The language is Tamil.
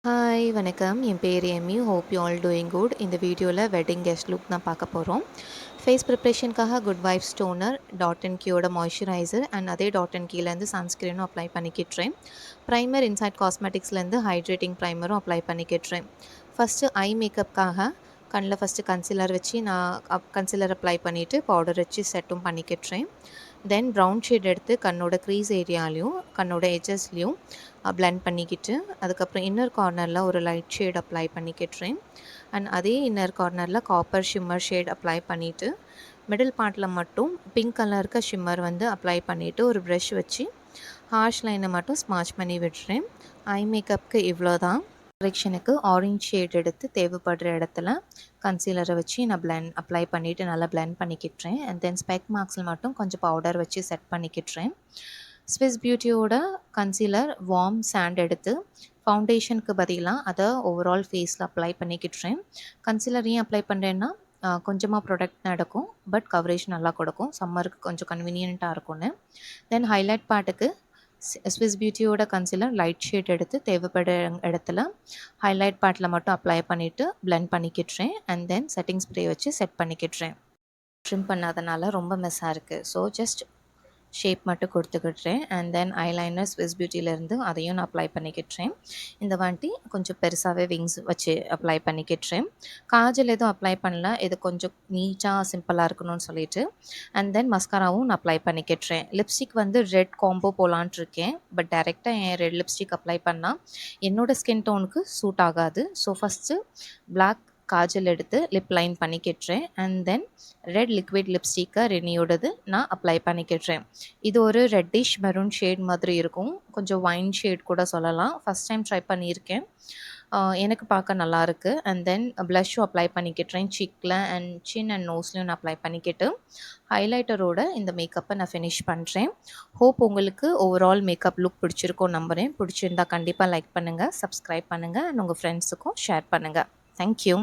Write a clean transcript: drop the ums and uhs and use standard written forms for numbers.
ஹாய் வணக்கம். என் பேர் Amy. Hope you all doing good. இந்த வீடியோவில் வெட்டிங் கெஸ்ட் லுக் தான் பார்க்க போகிறோம். ஃபேஸ் ப்ரிப்ரேஷனுக்காக good vibes toner, dot and கியோட மாய்ஸ்சரைசர் அண்ட் அதே டாட் அண்ட் கீலேருந்து சன்ஸ்க்ரீனும் அப்ளை பண்ணிக்கிட்டுறேன். ப்ரைமர் இன்சைட் காஸ்மெட்டிக்ஸ்லேருந்து ஹைட்ரேட்டிங் ப்ரைமரும் அப்ளை பண்ணிக்கிட்டுறேன். ஃபஸ்ட்டு ஐ மேக்கப்புக்காக கண்ணில் ஃபஸ்ட்டு கன்சீலர் வச்சு நான் கன்சீலர் அப்ளை பண்ணிவிட்டு பவுடர் வச்சு செட்டும் பண்ணிக்கிட்டுறேன். தென் ப்ரவுன் ஷேட் எடுத்து கண்ணோட க்ரீஸ் ஏரியாலையும் கண்ணோட எட்ஜஸ்லேயும் பிளெண்ட் பண்ணிக்கிட்டு அதுக்கப்புறம் இன்னர் கார்னரில் ஒரு லைட் ஷேட் அப்ளை பண்ணிக்கிட்டுறேன். அண்ட் அதே இன்னர் கார்னரில் காப்பர் ஷிம்மர் ஷேட் அப்ளை பண்ணிவிட்டு மிடில் பார்ட்டில் மட்டும் பிங்க் கலருக்கு ஷிம்மர் வந்து அப்ளை பண்ணிவிட்டு ஒரு ப்ரஷ் வச்சு ஹார்ஷ் லைனை மட்டும் ஸ்மாச் பண்ணி விடுறேன். ஐ மேக்கப்புக்கு இவ்வளோ தான். கரெக்ஷனுக்கு ஆரஞ்ச் ஷேட் எடுத்து தேவைப்படுற இடத்துல கன்சீலரை வச்சு நான் அப்ளை பண்ணிவிட்டு நல்லா பிளெண்ட் பண்ணிக்கிட்டுறேன். அண்ட் தென் ஸ்பெக் மார்க்ஸில் மட்டும் கொஞ்சம் பவுடர் வச்சு செட் பண்ணிக்கிட்டுறேன். ஸ்விஸ் பியூட்டியோட கன்சீலர் வார்ம் சாண்ட் எடுத்து ஃபவுண்டேஷனுக்கு பதிலாக அதை ஓவரால் ஃபேஸில் அப்ளை பண்ணிக்கிட்டுறேன். கன்சீலர் ஏன் அப்ளை பண்ணுறேன்னா கொஞ்சமாக ப்ராடக்ட் நடக்கும், பட் கவரேஜ் நல்லா கொடுக்கும். சம்மருக்கு கொஞ்சம் கன்வீனியண்ட்டாக இருக்கும்னு. தென் ஹைலைட் பார்ட்டுக்கு ஸ்விஸ் பியூட்டியோட கன்சீலர் லைட் ஷேட் எடுத்து தேவைப்படுற இடத்துல ஹைலைட் பார்ட்டில் மட்டும் அப்ளை பண்ணிவிட்டு பிளெண்ட் பண்ணிக்கிட்டுறேன். அண்ட் தென் செட்டிங் ஸ்ப்ரே வச்சு செட் பண்ணிக்கிட்டுறேன். ட்ரிம் பண்ணாதனால ரொம்ப மெஸ்ஸாக இருக்குது. ஸோ ஜஸ்ட் ஷேப் மட்டும் கொடுத்துக்கிட்டுறேன். அண்ட் தென் ஐலைனர் ஸ்விஸ் பியூட்டிலேருந்து அதையும் நான் அப்ளை பண்ணிக்கிட்டுறேன். இந்த வாட்டி கொஞ்சம் பெருசாகவே விங்ஸ் வச்சு அப்ளை பண்ணிக்கிட்டுறேன். காஜல் எதுவும் அப்ளை பண்ணல, இது கொஞ்சம் நீட்டாக சிம்பிளாக இருக்கணும்னு சொல்லிட்டு. அண்ட் தென் மஸ்காராவும் நான் அப்ளை பண்ணிக்கிட்டுறேன். லிப்ஸ்டிக் வந்து ரெட் காம்போ போகலான்ட்டு இருக்கேன், பட் டைரெக்டாக என் ரெட் லிப்ஸ்டிக் அப்ளை பண்ணால் என்னோடய ஸ்கின் டோனுக்கு சூட் ஆகாது. ஸோ ஃபஸ்ட்டு பிளாக் காஜல் எடுத்து லிப் லைன் பண்ணிக்கிட்டுறேன். அண்ட் தென் ரெட் லிக்விட் லிப்ஸ்டிக்கை ரெனியோடது நான் அப்ளை பண்ணிக்கிட்டுறேன். இது ஒரு ரெட்டிஷ் மெரூன் ஷேட் மாதிரி இருக்கும், கொஞ்சம் வைன் ஷேட் கூட சொல்லலாம். ஃபஸ்ட் டைம் ட்ரை பண்ணியிருக்கேன், எனக்கு பார்க்க நல்லாயிருக்கு. அண்ட் தென் ப்ளஷ்ஷும் அப்ளை பண்ணிக்கிட்டுறேன். சிக்கில் அண்ட் சின் அண்ட் நோஸ்லையும் நான் அப்ளை பண்ணிக்கிட்டு ஹைலைட்டரோட இந்த மேக்கப்பை நான் ஃபினிஷ் பண்ணுறேன். ஹோப் உங்களுக்கு ஓவரால் மேக்கப் லுக் பிடிச்சிருக்கோம் நம்புகிறேன். பிடிச்சிருந்தால் கண்டிப்பாக லைக் பண்ணுங்கள், சப்ஸ்கிரைப் பண்ணுங்கள் அண்ட் உங்கள் ஃப்ரெண்ட்ஸுக்கும் ஷேர் பண்ணுங்கள். தேங்க்யூ.